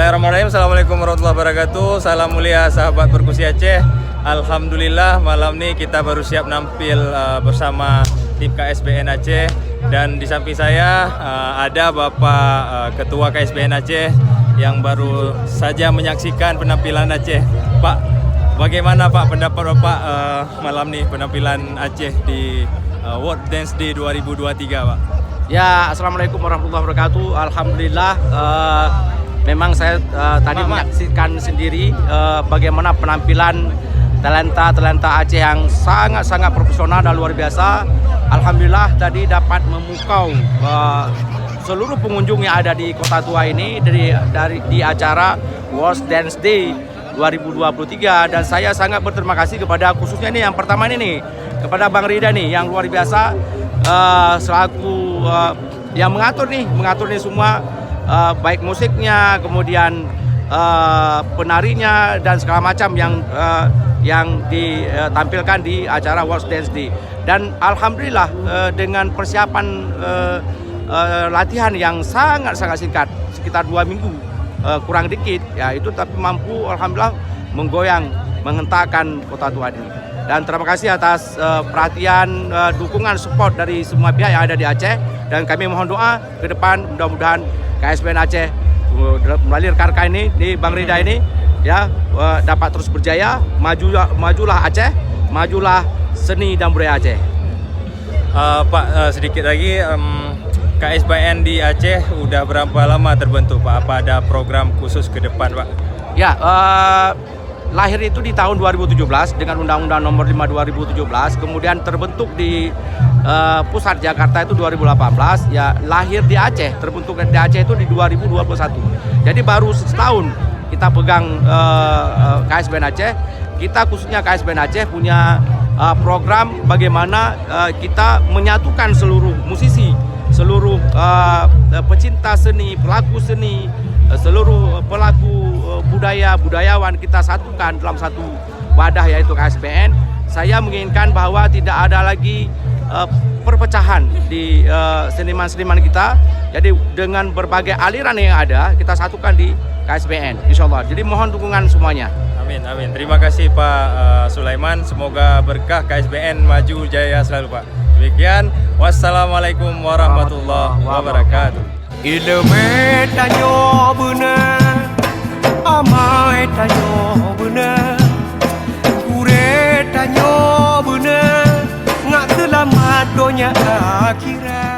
Bismillahirrahmanirrahim. Assalamualaikum warahmatullahi wabarakatuh. Salam mulia sahabat perkusi Aceh. Alhamdulillah malam ini kita baru siap nampil bersama tim KSBN Aceh. Dan di samping saya ada Bapak Ketua KSBN Aceh yang baru saja menyaksikan penampilan Aceh. Pak, bagaimana Pak pendapat Bapak malam ini penampilan Aceh di World Dance Day 2023 Pak? Ya, Assalamualaikum warahmatullahi wabarakatuh. Alhamdulillah, memang saya tadi menyaksikan sendiri bagaimana penampilan talenta Aceh yang sangat profesional dan luar biasa. Alhamdulillah tadi dapat memukau seluruh pengunjung yang ada di Kota Tua ini di acara World Dance Day 2023, dan saya sangat berterima kasih kepada khususnya nih yang pertama ini kepada Bang Rida nih yang luar biasa selaku yang mengatur nih semua, baik musiknya, kemudian penarinya dan segala macam yang ditampilkan di acara World Dance Day. Dan alhamdulillah dengan persiapan latihan yang sangat singkat, sekitar 2 minggu kurang dikit ya, itu tapi mampu alhamdulillah menghentakkan Kota Tua ini. Dan terima kasih atas perhatian, dukungan, support dari semua pihak yang ada di Aceh. Dan kami mohon doa ke depan mudah-mudahan KSBN Aceh melalui rekan-rekan ini di Bang Rida ini ya dapat terus berjaya. Majulah Aceh, majulah seni dan budaya Aceh. Pak, sedikit lagi, KSBN di Aceh udah berapa lama terbentuk Pak? Apa ada program khusus ke depan Pak? Ya, lahir itu di tahun 2017 dengan Undang-Undang Nomor 5 2017, kemudian terbentuk di pusat Jakarta itu 2018. Ya, lahir di Aceh, terbentuk di Aceh itu di 2021. Jadi baru setahun kita pegang KSBN Aceh. Kita khususnya KSBN Aceh punya program bagaimana kita menyatukan seluruh musisi, seluruh pecinta seni, pelaku seni, seluruh pelaku budayawan kita satukan dalam satu wadah yaitu KSBN. Saya menginginkan bahwa tidak ada lagi perpecahan di seniman-seniman kita. Jadi dengan berbagai aliran yang ada kita satukan di KSBN, insya Allah. Jadi mohon dukungan semuanya. Amin, amin. Terima kasih Pak Sulaiman. Semoga berkah KSBN maju jaya selalu Pak. Demikian, wassalamualaikum warahmatullahi wabarakatuh. Ilmu tanyo benar, amai tanyo benar, kure tanyo benar, ngak selamat dunia akhirat.